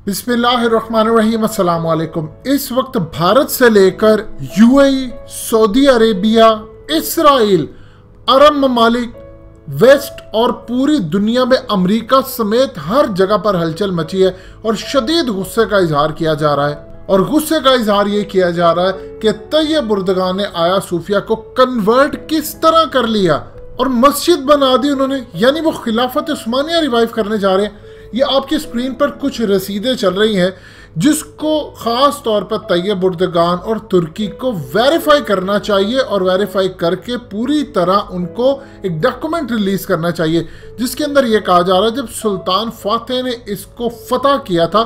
बिस्मिल्लाहिर्रहमानिर्रहीम, अस्सलाम वालेकुम। इस वक्त भारत से लेकर यूएई, सऊदी अरेबिया, इसराइल, अरब ममालिक, वेस्ट और पूरी दुनिया में अमेरिका समेत हर जगह पर हलचल मची है और शदीद गुस्से का इजहार किया जा रहा है। और गुस्से का इजहार ये किया जा रहा है कि तैयब उर्दगान ने आया सूफिया को कन्वर्ट किस तरह कर लिया और मस्जिद बना दी उन्होंने, यानी वो खिलाफत उस्मानिया रिवाइव करने जा रहे हैं। ये आपकी स्क्रीन पर कुछ रसीदें चल रही हैं जिसको खास तौर पर तैयब उर्दगान और तुर्की को वेरीफाई करना चाहिए और वेरीफाई करके पूरी तरह उनको एक डॉक्यूमेंट रिलीज करना चाहिए जिसके अंदर यह कहा जा रहा है जब सुल्तान फातेह ने इसको फतह किया था।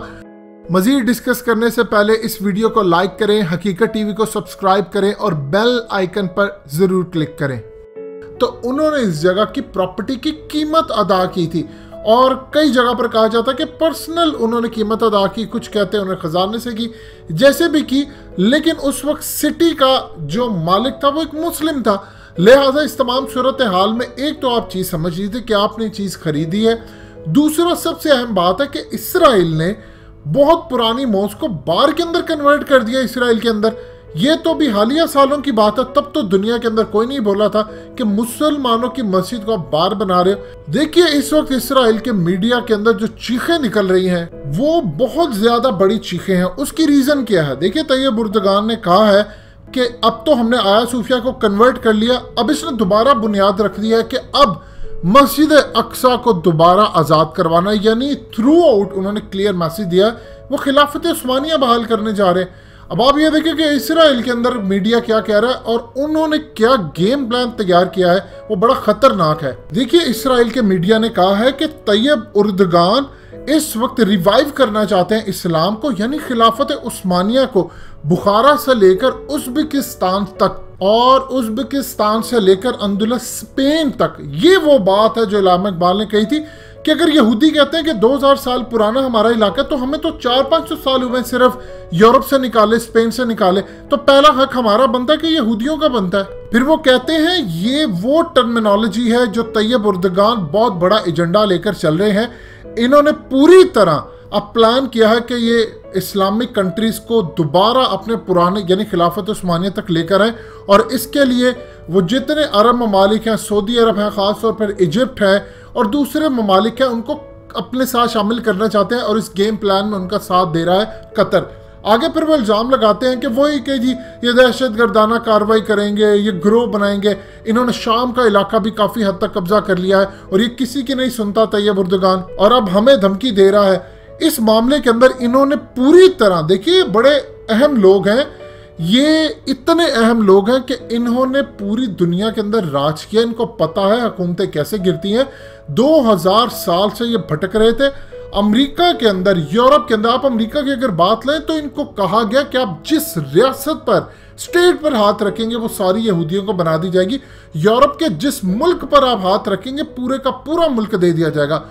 मजीद डिस्कस करने से पहले इस वीडियो को लाइक करें, हकीकत टीवी को सब्सक्राइब करें और बेल आइकन पर जरूर क्लिक करें। तो उन्होंने इस जगह की प्रॉपर्टी की कीमत अदा की थी और कई जगह पर कहा जाता है कि पर्सनल उन्होंने कीमत अदा की, कुछ कहते हैं उन्होंने खजाने से की, जैसे भी की, लेकिन उस वक्त सिटी का जो मालिक था वो एक मुस्लिम था। लिहाजा इस तमाम सूरत हाल में एक तो आप चीज समझ लीजिए कि आपने चीज खरीदी है। दूसरा सबसे अहम बात है कि इसराइल ने बहुत पुरानी मॉस्क को बार के अंदर कन्वर्ट कर दिया इसराइल के अंदर। ये तो भी हालिया सालों की बात है, तब तो दुनिया के अंदर कोई नहीं बोला था कि मुसलमानों की मस्जिद को आप बार बना रहे हो। देखिए इस वक्त इसराइल के मीडिया के अंदर जो चीखें निकल रही हैं वो बहुत ज्यादा बड़ी चीखें हैं। उसकी रीजन क्या है? देखिए तैयब उर्दगान ने कहा है कि अब तो हमने आया सूफिया को कन्वर्ट कर लिया, अब इसने दोबारा बुनियाद रख दिया है कि अब मस्जिद अक्सा को दोबारा आजाद करवाना, यानी थ्रू आउट उन्होंने क्लियर मैसेज दिया वो खिलाफत उस्मानिया बहाल करने जा रहे हैं। अब आप ये देखिए कि इसराइल के अंदर मीडिया क्या कह रहा है और उन्होंने क्या गेम प्लान तैयार किया है, वो बड़ा खतरनाक है। देखिए इसराइल के मीडिया ने कहा है कि तैयब उर्दगान इस वक्त रिवाइव करना चाहते हैं इस्लाम को, यानी खिलाफत उस्मानिया को, बुखारा से लेकर उज़्बेकिस्तान तक और उज़्बेकिस्तान से लेकर अंदुलस स्पेन तक। ये वो बात है जो इलामा इकबाल ने कही थी कि अगर यहूदी कहते हैं कि 2000 साल पुराना हमारा इलाका, तो हमें तो 400-500 साल हुए सिर्फ यूरोप से निकाले, स्पेन से निकाले, तो पहला हक हमारा बनता है कि यहूदियों का बनता है। फिर वो कहते हैं ये वो टर्मिनोलॉजी है जो तैयब उर्दगान बहुत बड़ा एजेंडा लेकर चल रहे हैं। इन्होंने पूरी तरह अब प्लान किया है कि ये इस्लामिक कंट्रीज को दोबारा अपने पुराने यानी खिलाफत उस्मानिया तक लेकर आए और इसके लिए वो जितने अरब ममालिक हैं, सऊदी अरब है, खास तौर पर इजिप्ट है और दूसरे ममालिक हैं, उनको अपने साथ शामिल करना चाहते हैं और इस गेम प्लान में उनका साथ दे रहा है कतर। आगे फिर वो इल्ज़ाम लगाते हैं कि वही कि जी ये दहशतगर्दाना कार्रवाई करेंगे, ये ग्रोह बनाएंगे। इन्होंने शाम का इलाका भी काफ़ी हद तक कब्जा कर लिया है और ये किसी की नहीं सुनता तैयब उर्दगान, और अब हमें धमकी दे रहा है। इस मामले के अंदर इन्होंने पूरी तरह, देखिए बड़े अहम लोग हैं, ये इतने अहम लोग हैं कि इन्होंने पूरी दुनिया के अंदर राज किया। इनको पता है हुकूमतें कैसे गिरती हैं। 2000 साल से ये भटक रहे थे अमेरिका के अंदर, यूरोप के अंदर। आप अमेरिका की अगर बात लें तो इनको कहा गया कि आप जिस रियासत पर, स्टेट पर हाथ रखेंगे वो सारी यहूदियों को बना दी जाएगी। यूरोप के जिस मुल्क पर आप हाथ रखेंगे पूरे का पूरा मुल्क दे दिया जाएगा।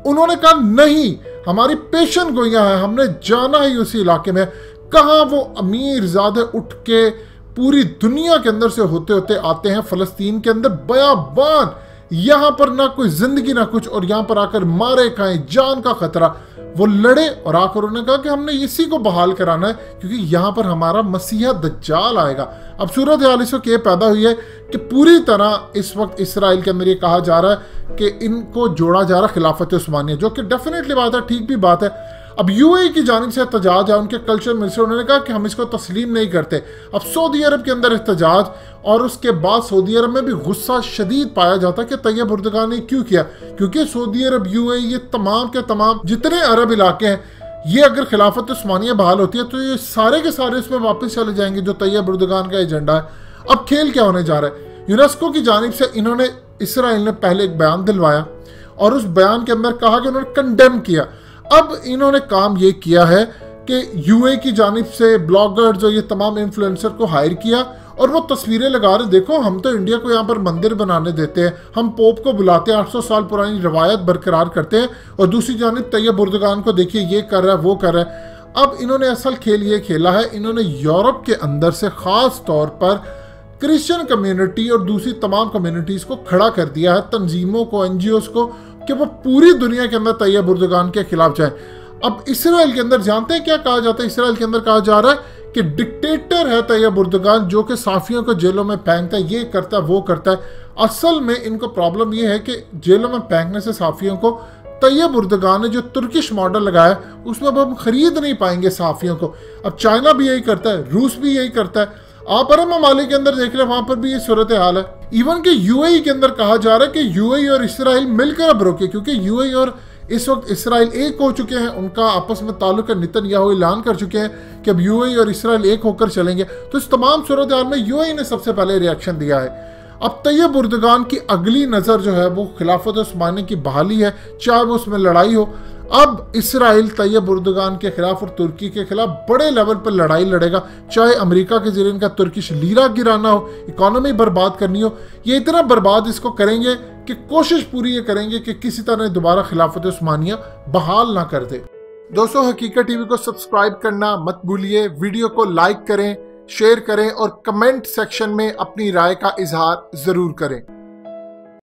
उन्होंने कहा नहीं, हमारी पेशन गोइयां है, हमने जाना ही उसी इलाके में। कहाँ वो अमीर ज़्यादा उठ के पूरी दुनिया के अंदर से होते होते आते हैं फ़लस्तीन के अंदर बयाबान, यहाँ पर ना कोई जिंदगी ना कुछ, और यहाँ पर आकर मारे खाएं, जान का खतरा। वो लड़े और आकर उन्होंने कहा कि हमने इसी को बहाल कराना है क्योंकि यहाँ पर हमारा मसीहा दज्जाल आएगा। अब सूरत हाल इस वक्त ये पैदा हुई है कि पूरी तरह इस वक्त इसराइल के अंदर ये कहा जा रहा है कि इनको जोड़ा जा रहा है खिलाफत उस्मानिया, जो कि डेफिनेटली बात है, ठीक भी बात है। अब यूएई की जानिब से एहतजाज है, उनके कल्चर मिनिस्टर उन्होंने कहा कि हम इसको तस्लीम नहीं करते। अब सऊदी अरब के अंदर एहतजाज और उसके बाद सऊदी अरब में भी गुस्सा शदीद पाया जाता है कि तैयब उर्दगान ने क्यों किया, क्योंकि सऊदी अरब, यूएई, ये तमाम के तमाम जितने अरब इलाके हैं, ये अगर खिलाफत उस्मानिया बहाल होती है तो ये सारे के सारे इसमें वापस चले जाएंगे जो तैयब उर्दगान का एजेंडा है। अब खेल क्या होने जा रहा है? यूनेस्को की जानिब से इन्होंने, इसराइल ने पहले एक बयान दिलवाया और उस बयान के अंदर कहा कि उन्होंने कंडेम किया। अब इन्होंने काम ये किया है कि यूएई की जानिब से ब्लॉगर्स और ये तमाम इन्फ्लुएंसर को हायर किया और वो तस्वीरें लगा रहे, देखो हम तो इंडिया को यहाँ पर मंदिर बनाने देते हैं, हम पोप को बुलाते हैं, 800 साल पुरानी रवायत बरकरार करते हैं, और दूसरी जानिब तैयब उर्दगान को देखिए ये कर रहा है, वो कर रहा है। अब इन्होंने असल खेल ये खेला है, इन्होंने यूरोप के अंदर से खास तौर पर क्रिश्चियन कम्युनिटी और दूसरी तमाम कम्युनिटीज़ को खड़ा कर दिया है, तंजीमों को, एनजीओज़ को, कि वो पूरी दुनिया के अंदर तैयब उर्दगान के खिलाफ जाए। अब इसराइल के अंदर जानते हैं क्या कहा जाता है? इसराइल के अंदर कहा जा रहा है कि डिक्टेटर है तैयब उर्दुगान, जो कि साफियों को जेलों में फेंकता है, ये करता है वो करता है। असल में इनको प्रॉब्लम ये है कि जेलों में फेंकने से साफियों को तैयब उर्दुगान ने जो तुर्किश मॉडल लगाया उसमें अब हम खरीद नहीं पाएंगे साफियों को। अब चाइना भी यही करता है, रूस भी यही करता है। आप अरब ममालिक के अंदर देख रहे हैं, वहां पर भी ये सूरत हाल है। इवन कि यूएई के अंदर कहा जा रहा है कि यूएई और इसराइल मिलकर अब रोके, क्योंकि यूएई और इस वक्त इसराइल एक हो चुके हैं, उनका आपस में ताल्लुक नेतन्याहू ऐलान कर चुके हैं कि अब यूएई और इसराइल एक होकर चलेंगे। तो इस तमाम सूरत हाल में यूएई ने सबसे पहले रिएक्शन दिया है। अब तैयब उर्दुगान की अगली नज़र जो है वो खिलाफत उस्मानी की बहाली है, चाहे वो उसमें लड़ाई हो। अब इसराइल तैयब उर्दुगान के खिलाफ और तुर्की के खिलाफ बड़े लेवल पर लड़ाई लड़ेगा, चाहे अमेरिका के जरिए इनका तुर्किश लीरा गिराना हो, इकोनॉमी बर्बाद करनी हो। ये इतना बर्बाद इसको करेंगे कि कोशिश पूरी ये करेंगे कि किसी तरह दोबारा खिलाफत उस्मानिया बहाल ना कर दे। दोस्तों, हकीकत टीवी को सब्सक्राइब करना मत भूलिए, वीडियो को लाइक करें, शेयर करें और कमेंट सेक्शन में अपनी राय का इजहार जरूर करें।